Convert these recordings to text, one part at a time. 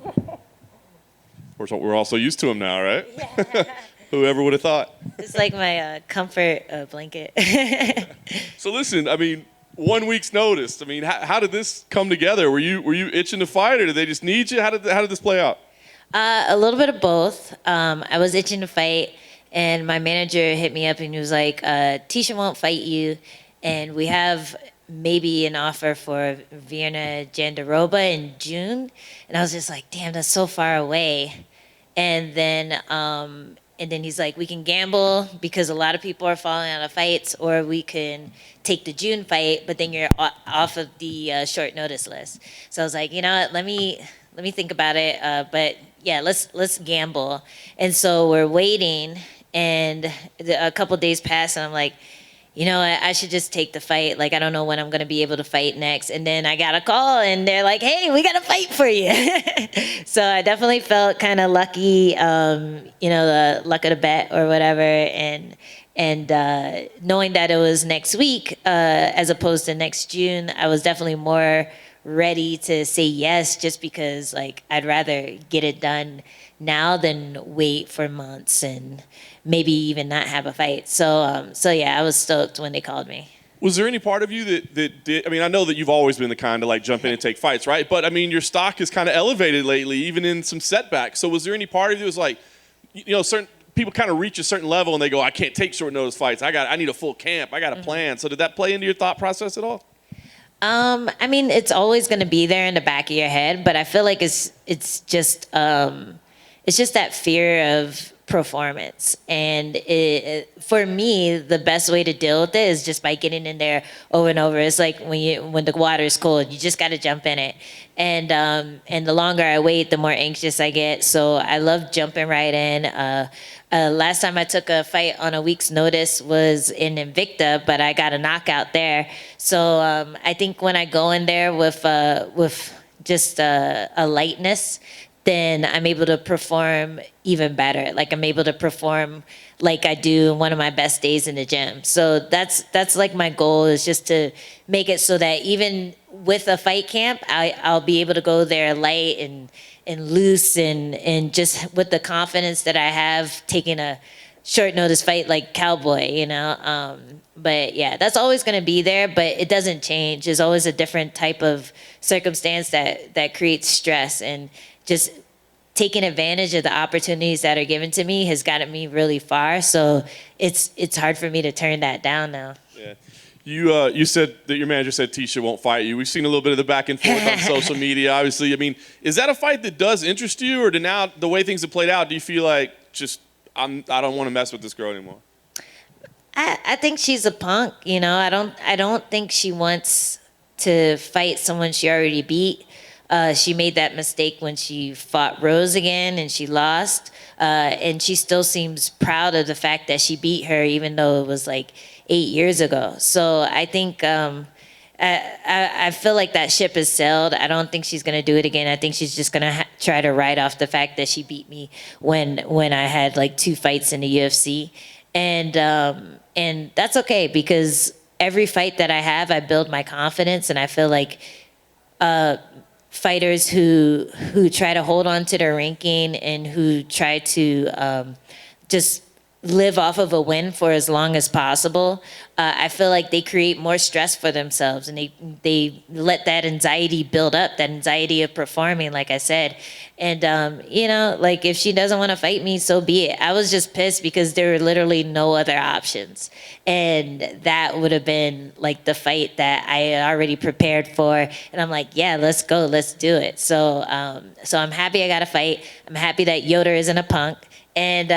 Of course, we're also used to him now, right? Yeah. Whoever would have thought? It's like my comfort blanket. So listen, I mean, 1 week's notice. I mean, how did this come together? Were you itching to fight, or did they just need you? How did this play out? A little bit of both. I was itching to fight, and my manager hit me up and he was like, Tecia won't fight you, and we have maybe an offer for Vienna Jandiroba in June. And I was just like, damn, that's so far away. And then he's like, we can gamble because a lot of people are falling out of fights, or we can take the June fight, but then you're off of the short notice list. So I was like, you know what, let me think about it. But yeah, let's gamble. And so we're waiting, and a couple days pass, and I'm like, you know what, I should just take the fight. Like, I don't know when I'm going to be able to fight next. And then I got a call, and they're like, hey, we got a fight for you. So I definitely felt kind of lucky, the luck of the bet or whatever. And knowing that it was next week as opposed to next June, I was definitely more ready to say yes, just because, like, I'd rather get it done now than wait for months and maybe even not have a fight. So yeah, I was stoked when they called me. Was there any part of you that did? I mean, I know that you've always been the kind to like jump in and take fights, right? But I mean, your stock is kind of elevated lately, even in some setbacks. So was there any part of you that was like, certain people kind of reach a certain level and they go, I can't take short notice fights. I need a full camp. I got a plan. So did that play into your thought process at all? I mean, it's always going to be there in the back of your head, but I feel like it's just that fear of performance. And for me, the best way to deal with it is just by getting in there over and over. It's like when the water is cold, you just got to jump in it. And the longer I wait, the more anxious I get. So I love jumping right in. Last time I took a fight on a week's notice was in Invicta, but I got a knockout there. So I think when I go in there with just a lightness, then I'm able to perform even better. Like, I'm able to perform like I do one of my best days in the gym. So that's like my goal, is just to make it so that even with a fight camp, I'll be able to go there light and loose and just with the confidence that I have taking a short notice fight like Cowboy, But yeah, that's always going to be there, but it doesn't change. There's always a different type of circumstance that creates stress, and just taking advantage of the opportunities that are given to me has gotten me really far. So it's hard for me to turn that down now. Yeah. You said that your manager said Tecia won't fight you. We've seen a little bit of the back and forth on social media, obviously. I mean, is that a fight that does interest you, or now the way things have played out, do you feel like I don't want to mess with this girl anymore? I think she's a punk, I don't think she wants to fight someone she already beat. She made that mistake when she fought Rose again and she lost. And she still seems proud of the fact that she beat her, even though it was like 8 years ago. So I think I feel like that ship has sailed. I don't think she's going to do it again. I think she's just going to try to write off the fact that she beat me when I had like 2 fights in the UFC. And that's okay, because every fight that I have, I build my confidence, and I feel like fighters who try to hold on to their ranking and who try to just live off of a win for as long as possible, I feel like they create more stress for themselves, and they let that anxiety build up, that anxiety of performing, like I said. And, like, if she doesn't want to fight me, so be it. I was just pissed because there were literally no other options. And that would have been, like, the fight that I had already prepared for. And I'm like, yeah, let's go. Let's do it. So I'm happy I got a fight. I'm happy that Yoder isn't a punk. And,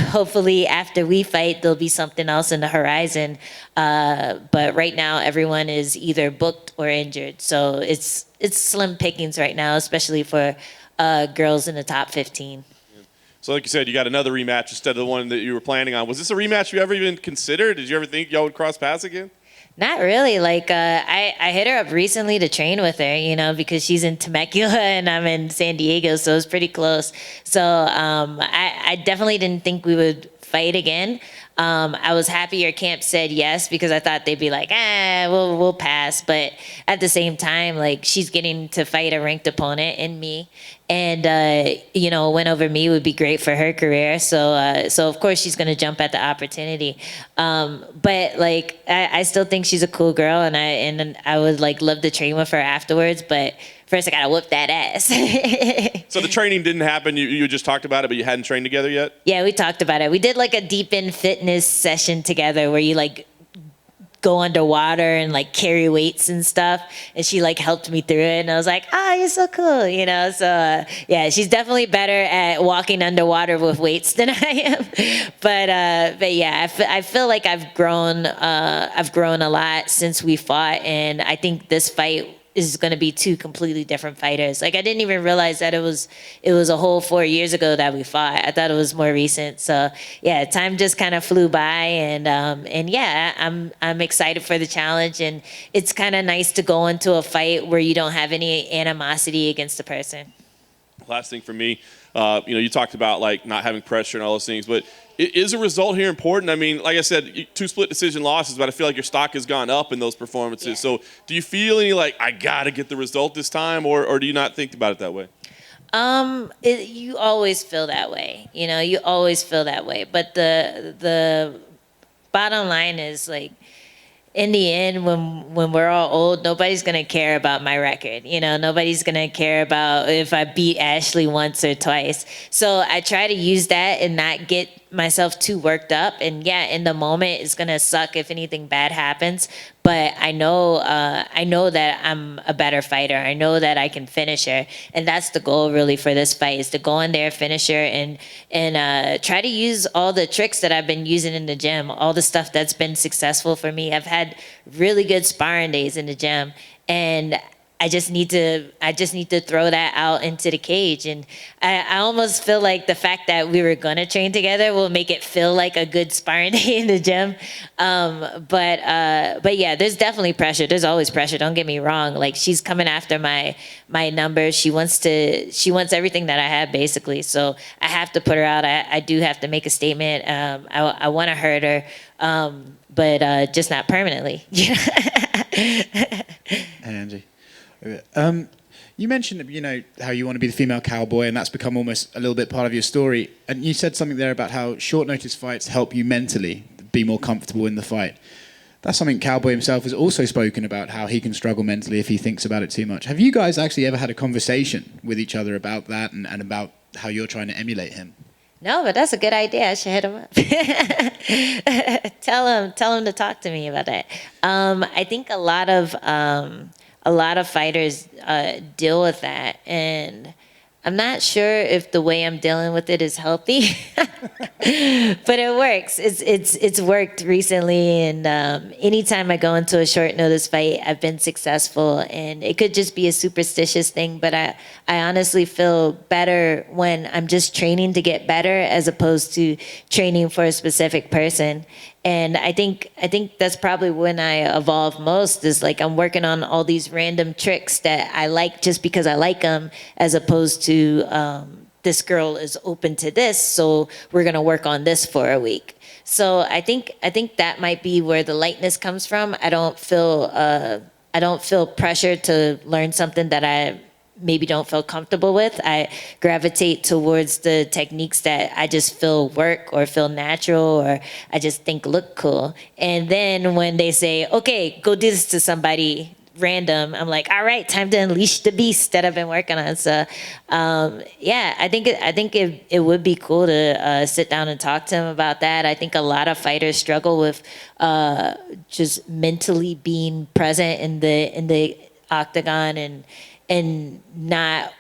hopefully after we fight, there'll be something else in the horizon. But right now, everyone is either booked or injured. So it's slim pickings right now, especially for girls in the top 15. So like you said, you got another rematch instead of the one that you were planning on. Was this a rematch you ever even considered? Did you ever think y'all would cross paths again? Not really. Like, I hit her up recently to train with her, because she's in Temecula and I'm in San Diego, so it's pretty close. So I definitely didn't think we would fight again. I was happy your camp said yes because I thought they'd be like, we'll pass. But at the same time, like she's getting to fight a ranked opponent in me, and a win over me would be great for her career. So of course she's gonna jump at the opportunity. But like I still think she's a cool girl, and I would like love to train with her afterwards. But first I gotta whoop that ass. So the training didn't happen. You just talked about it, but you hadn't trained together yet? Yeah, we talked about it. We did like a deep in fitness session together where you like go underwater and like carry weights and stuff, and she like helped me through it, and I was like, you're so cool, so yeah, she's definitely better at walking underwater with weights than I am. But yeah, I feel like I've grown a lot since we fought, and I think this fight is going to be two completely different fighters. Like I didn't even realize that it was a whole 4 years ago that we fought. I thought it was more recent. So yeah, time just kind of flew by, and yeah, I'm excited for the challenge, and it's kind of nice to go into a fight where you don't have any animosity against the person. Last thing for me, you talked about like not having pressure and all those things, but is a result here important? I mean, like I said, 2 split decision losses, but I feel like your stock has gone up in those performances. Yeah. So do you feel any like, I got to get the result this time, or do you not think about it that way? You always feel that way. You always feel that way. But the bottom line is like, in the end, when we're all old, nobody's gonna care about my record. Nobody's gonna care about if I beat Ashley once or twice. So I try to use that and not get myself too worked up. And yeah, in the moment, it's gonna suck if anything bad happens. But I know that I'm a better fighter. I know that I can finish her, and that's the goal really for this fight: is to go in there, finish her, and try to use all the tricks that I've been using in the gym, all the stuff that's been successful for me. I've had really good sparring days in the gym, and I just need to throw that out into the cage. And I almost feel like the fact that we were gonna train together will make it feel like a good sparring day in the gym. But yeah, there's definitely pressure. There's always pressure. Don't get me wrong. Like she's coming after my numbers. She wants everything that I have basically. So I have to put her out. I do have to make a statement. I want to hurt her, but just not permanently. Hey, Angie. You mentioned, how you want to be the female cowboy, and that's become almost a little bit part of your story. And you said something there about how short notice fights help you mentally be more comfortable in the fight. That's something Cowboy himself has also spoken about, how he can struggle mentally if he thinks about it too much. Have you guys actually ever had a conversation with each other about that and about how you're trying to emulate him? No, but that's a good idea. I should hit him up. Tell him to talk to me about that. I think a lot of fighters deal with that, and I'm not sure if the way I'm dealing with it is healthy, but it works. It's worked recently, and anytime I go into a short notice fight, I've been successful. And it could just be a superstitious thing, but I honestly feel better when I'm just training to get better as opposed to training for a specific person. And I think that's probably when I evolve most, is like I'm working on all these random tricks that I like just because I like them, as opposed to this girl is open to this, so we're gonna work on this for a week. So I think that might be where the lightness comes from. I don't feel pressure to learn something that I maybe don't feel comfortable with. I gravitate towards the techniques that I just feel work or feel natural or I just think look cool. And then when they say, okay, go do this to somebody random, I'm like, all right, time to unleash the beast that I've been working on. So yeah, I think it would be cool to sit down and talk to him about that. I think a lot of fighters struggle with just mentally being present in the octagon and not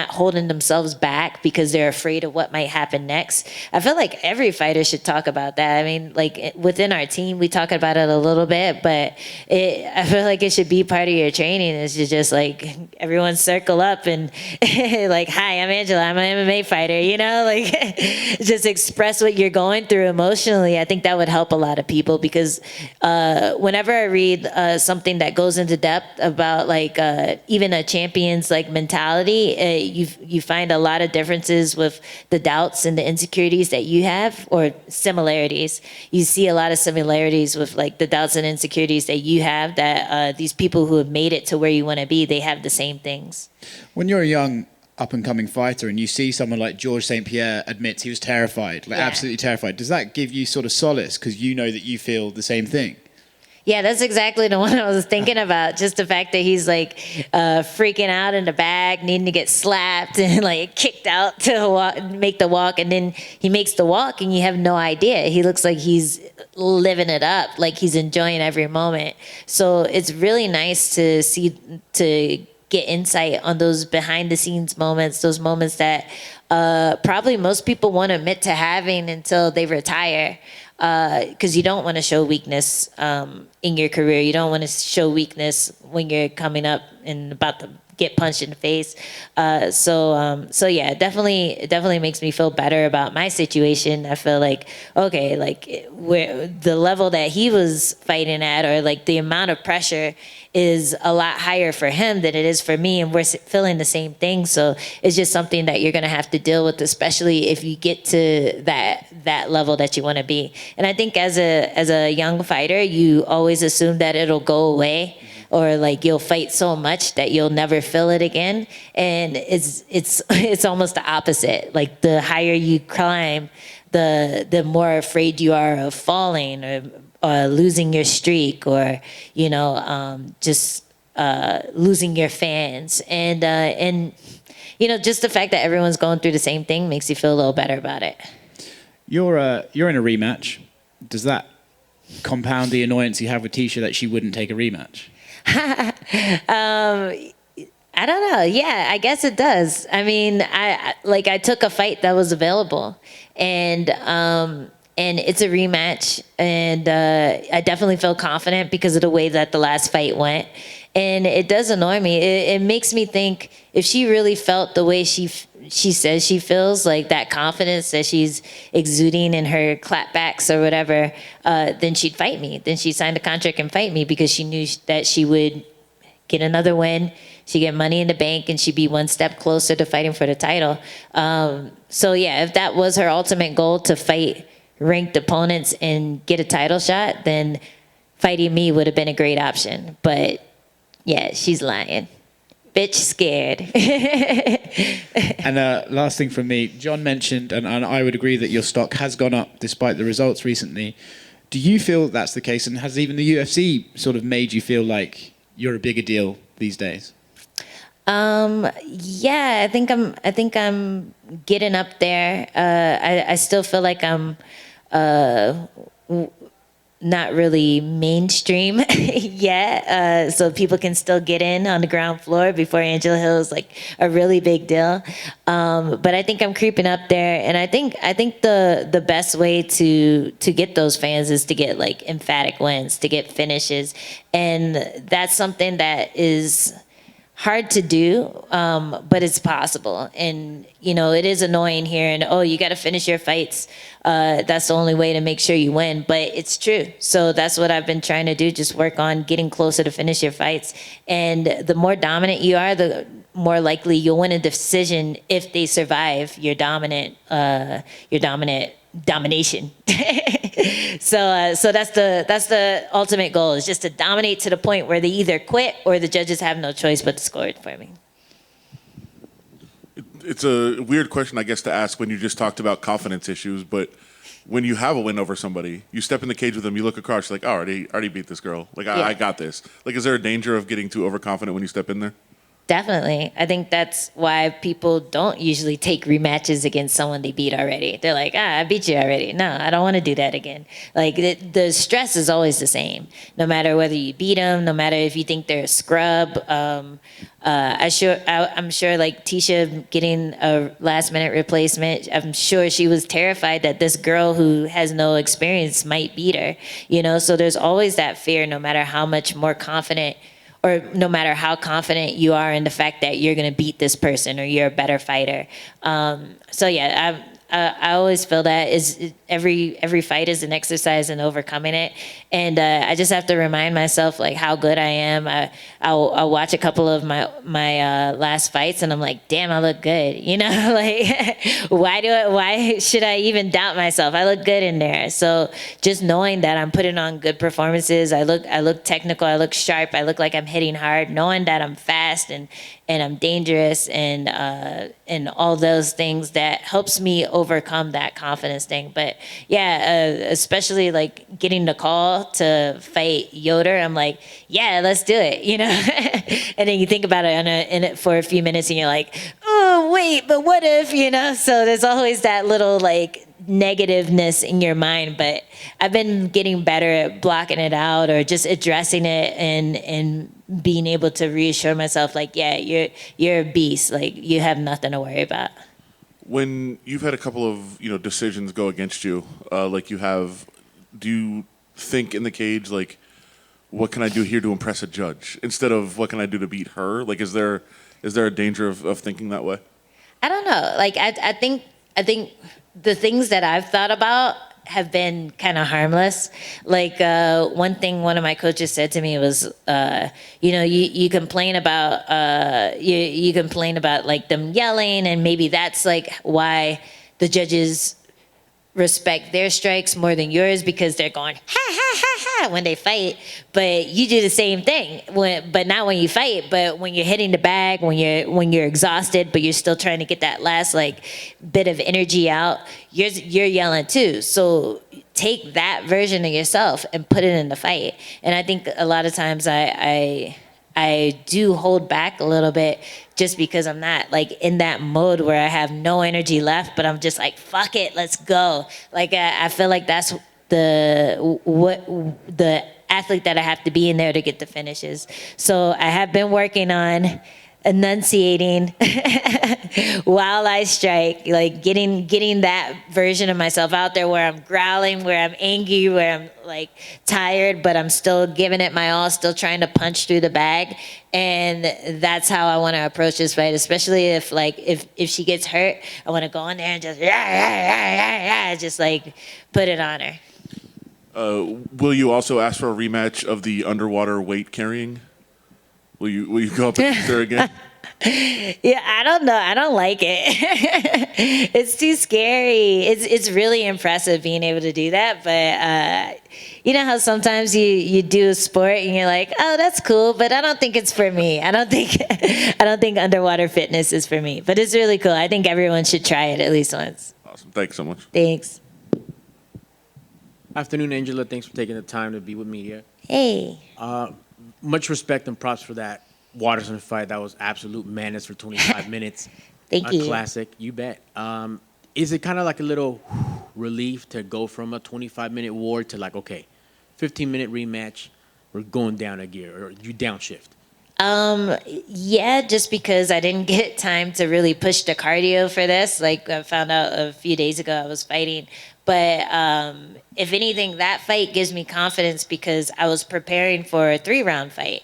holding themselves back because they're afraid of what might happen next. I feel like every fighter should talk about that. I mean, like within our team, we talk about it a little bit, but I feel like it should be part of your training, is to just like everyone circle up and like, hi, I'm Angela, I'm an MMA fighter, like just express what you're going through emotionally. I think that would help a lot of people, because whenever I read something that goes into depth about like even a champion's like mentality, you find a lot of differences with the doubts and the insecurities that you have, or similarities. You see a lot of similarities with like the doubts and insecurities that you have, that these people who have made it to where you want to be, they have the same things. When you're a young up-and-coming fighter and you see someone like George St Pierre admits he was terrified, like absolutely terrified, does that give you sort of solace because you know that you feel the same thing? Yeah, that's exactly the one I was thinking about. Just the fact that he's like freaking out in the bag, needing to get slapped and like kicked out to make the walk. And then he makes the walk and you have no idea. He looks like he's living it up, like he's enjoying every moment. So it's really nice to see, to get insight on those behind the scenes moments, those moments that probably most people won't admit to having until they retire. Because you don't want to show weakness in your career. You don't want to show weakness when you're coming up and about to get punched in the face. So yeah, it definitely makes me feel better about my situation. I feel like, okay, like where the level that he was fighting at, or like the amount of pressure is a lot higher for him than it is for me, and we're feeling the same thing. So it's just something that you're going to have to deal with, especially if you get to that level that you want to be. And I think as a young fighter, you always assume that it'll go away, or like you'll fight so much that you'll never feel it again. And it's almost the opposite. Like the higher you climb, the more afraid you are of falling, or losing your streak, or just losing your fans, and just the fact that everyone's going through the same thing makes you feel a little better about it. You're in a rematch. Does that compound the annoyance you have with Tecia that she wouldn't take a rematch? I don't know. Yeah, I guess it does. I mean, I took a fight that was available, and it's a rematch, and I definitely feel confident because of the way that the last fight went. And it does annoy me. It makes me think, if she really felt the way she says she feels, like that confidence that she's exuding in her clapbacks or whatever, then she'd fight me. Then she'd sign the contract and fight me, because she knew that she would get another win. She'd get money in the bank, and she'd be one step closer to fighting for the title. So yeah, if that was her ultimate goal, to fight ranked opponents and get a title shot, then fighting me would have been a great option. But yeah, she's lying. Bitch scared. And last thing from me, John mentioned, and I would agree, that your stock has gone up despite the results recently. Do you feel that's the case, and has even the UFC sort of made you feel like you're a bigger deal these days? Yeah, I think I'm getting up there. I still feel like I'm not really mainstream yet, so people can still get in on the ground floor before Angela Hill is like a really big deal. But I think I'm creeping up there, and I think the best way to get those fans is to get like emphatic wins, to get finishes, and that's something that is hard to do, but it's possible. And it is annoying hearing, oh, you got to finish your fights, that's the only way to make sure you win, but it's true. So that's what I've been trying to do, just work on getting closer to finish your fights. And the more dominant you are, the more likely you'll win a decision if they survive your dominant domination. So that's the ultimate goal, is just to dominate to the point where they either quit or the judges have no choice but to score it for me. It's a weird question, I guess, to ask when you just talked about confidence issues, but when you have a win over somebody, you step in the cage with them, you look across, you're like, oh, I already beat this girl. Like, Yeah. I got this. Like, is there a danger of getting too overconfident when you step in there? Definitely. I think that's why people don't usually take rematches against someone they beat already. They're like, I beat you already. No, I don't want to do that again. Like, the stress is always the same, no matter whether you beat them, no matter if you think they're a scrub. I'm sure like Tecia getting a last minute replacement, I'm sure she was terrified that this girl who has no experience might beat her, so there's always that fear, no matter how much more confident, or no matter how confident you are in the fact that you're going to beat this person or you're a better fighter. So yeah, I always feel that every fight is an exercise in overcoming it, and I just have to remind myself like how good I am. I'll watch a couple of my last fights, and I'm like, damn, I look good. You know, like why should I even doubt myself? I look good in there. So just knowing that I'm putting on good performances, I look technical, I look sharp, I look like I'm hitting hard, knowing that I'm fast and I'm dangerous and all those things, that helps me overcome that confidence thing. But yeah, especially like getting the call to fight Yoder, I'm like, yeah, let's do it, you know. And then you think about it in it for a few minutes, and you're like, oh wait, but what if, you know? So there's always that little like negativeness in your mind, but I've been getting better at blocking it out or just addressing it and being able to reassure myself like, yeah, you're a beast, like you have nothing to worry about. When you've had a couple of decisions go against you, like you have, do you think in the cage like, what can I do here to impress a judge instead of what can I do to beat her? Like, is there a danger of thinking that way? I don't know. Like I think the things that I've thought about have been kind of harmless. Like one thing one of my coaches said to me was, you complain about you complain about like them yelling, and maybe that's like why the judges respect their strikes more than yours, because they're going ha ha ha ha when they fight, but you do the same thing but not when you fight, but when you're hitting the bag, when you're exhausted but you're still trying to get that last like bit of energy out, you're yelling too. So take that version of yourself and put it in the fight. And I think a lot of times I do hold back a little bit just because I'm not like in that mode where I have no energy left, but I'm just like, fuck it, let's go. Like I feel like that's the athlete that I have to be in there to get the finishes. So I have been working on enunciating while I strike, like getting that version of myself out there where I'm growling, where I'm angry, where I'm like tired, but I'm still giving it my all, still trying to punch through the bag. And that's how I want to approach this fight, especially if she gets hurt, I want to go in there and just just like put it on her. Will you also ask for a rematch of the underwater weight carrying? Will you go up against her again? Yeah, I don't know. I don't like it. It's too scary. It's really impressive being able to do that, but you know how sometimes you do a sport and you're like, oh, that's cool, but I don't think it's for me. I don't think underwater fitness is for me. But it's really cool. I think everyone should try it at least once. Awesome. Thanks so much. Thanks. Afternoon, Angela. Thanks for taking the time to be with me here. Hey. Much respect and props for that Watterson fight. That was absolute madness for 25 minutes. Thank you. A classic, you bet. Is it kind of like a little relief to go from a 25-minute war to like, okay, 15-minute rematch, we're going down a gear, or you downshift? Yeah, just because I didn't get time to really push the cardio for this. Like I found out a few days ago I was fighting. But if anything, that fight gives me confidence because I was preparing for a 3-round fight.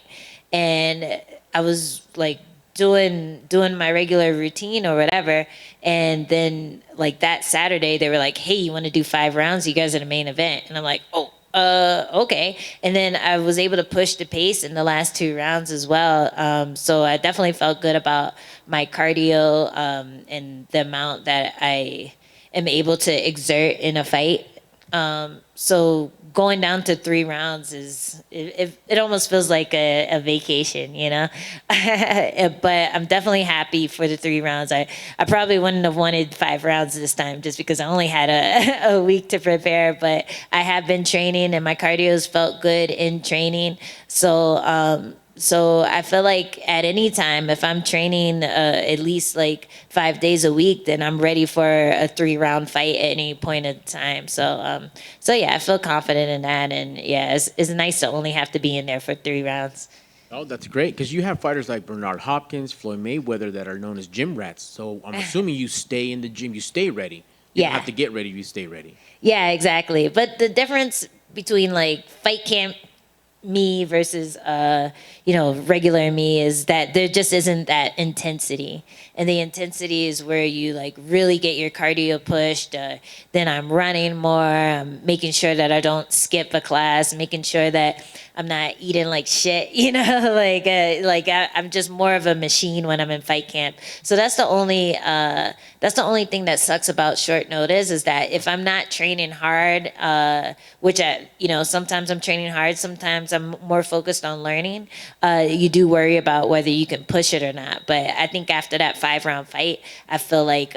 And I was like doing my regular routine or whatever. And then like that Saturday, they were like, hey, you want to do 5 rounds? You guys are the main event. And I'm like, oh. Okay. And then I was able to push the pace in the last 2 rounds as well. So I definitely felt good about my cardio and the amount that I am able to exert in a fight. So going down to 3 rounds it almost feels like a vacation, you know. But I'm definitely happy for the 3 rounds. I probably wouldn't have wanted 5 rounds this time just because I only had a week to prepare. But I have been training and my cardio's felt good in training. So I feel like at any time, if I'm training at least like 5 days a week, then I'm ready for a 3-round fight at any point in time. So yeah, I feel confident in that. And yeah, it's nice to only have to be in there for 3 rounds. Oh, that's great, because you have fighters like Bernard Hopkins, Floyd Mayweather that are known as gym rats. So I'm assuming you stay in the gym, you stay ready. You don't have to get ready, you stay ready. Yeah, exactly. But the difference between like fight camp me versus regular me is that there just isn't that intensity, and the intensity is where you like really get your cardio pushed. Then I'm running more. I'm making sure that I don't skip a class, making sure that I'm not eating like shit. I'm just more of a machine when I'm in fight camp. So that's the only thing that sucks about short notice, is that if I'm not training hard, which sometimes I'm training hard, sometimes I'm more focused on learning. You do worry about whether you can push it or not. But I think after that 5-round fight, I feel like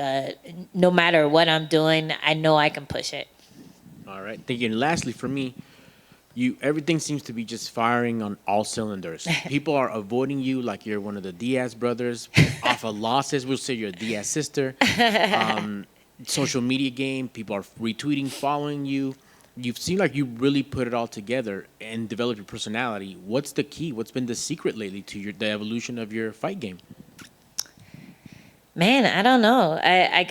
no matter what I'm doing, I know I can push it. All right. Thank you. And lastly, for me, everything seems to be just firing on all cylinders. People are avoiding you like you're one of the Diaz brothers. Off of losses, we'll say you're a Diaz sister. Social media game, people are retweeting, following you. You seem like you really put it all together and developed your personality. What's the key? What's been the secret lately to the evolution of your fight game? Man, I don't know. I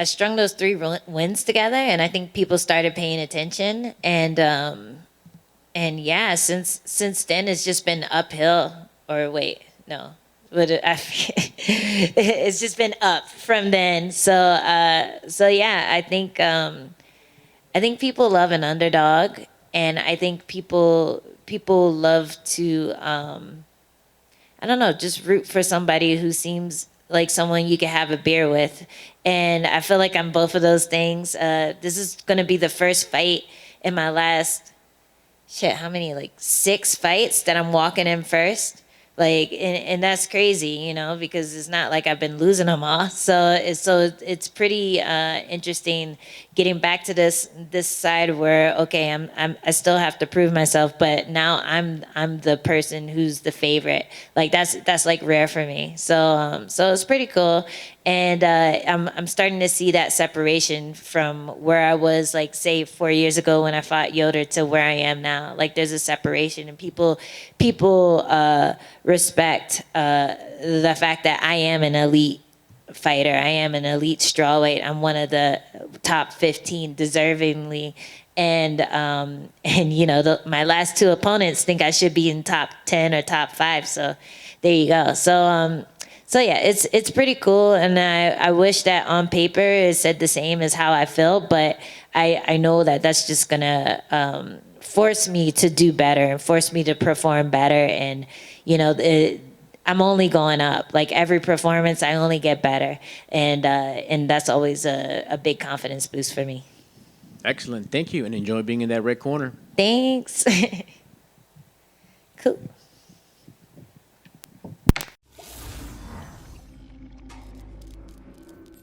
strung those 3 wins together, and I think people started paying attention. And yeah, since then it's just been uphill. Or wait, no, it's just been up from then. So yeah, I think people love an underdog, and I think people love to I don't know, just root for somebody who seems like someone you can have a beer with. And I feel like I'm both of those things. This is going to be the first fight in my last, how many, like 6 fights that I'm walking in first. And that's crazy, because it's not like I've been losing them all. So it's pretty interesting getting back to this side where, okay, I still have to prove myself, but now I'm the person who's the favorite. Like that's like rare for me. So it's pretty cool. And I'm starting to see that separation from where I was, like, say 4 years ago when I fought Yoder to where I am now. Like, there's a separation, and people respect the fact that I am an elite fighter. I am an elite strawweight. I'm one of the top 15 deservingly. And my last 2 opponents think I should be in top 10 or top 5. So there you go. So yeah, it's pretty cool, and I wish that on paper it said the same as how I feel, but I know that that's just gonna force me to do better and force me to perform better, and I'm only going up. Like, every performance, I only get better, and that's always a big confidence boost for me. Excellent. Thank you, and enjoy being in that red corner. Thanks. Cool.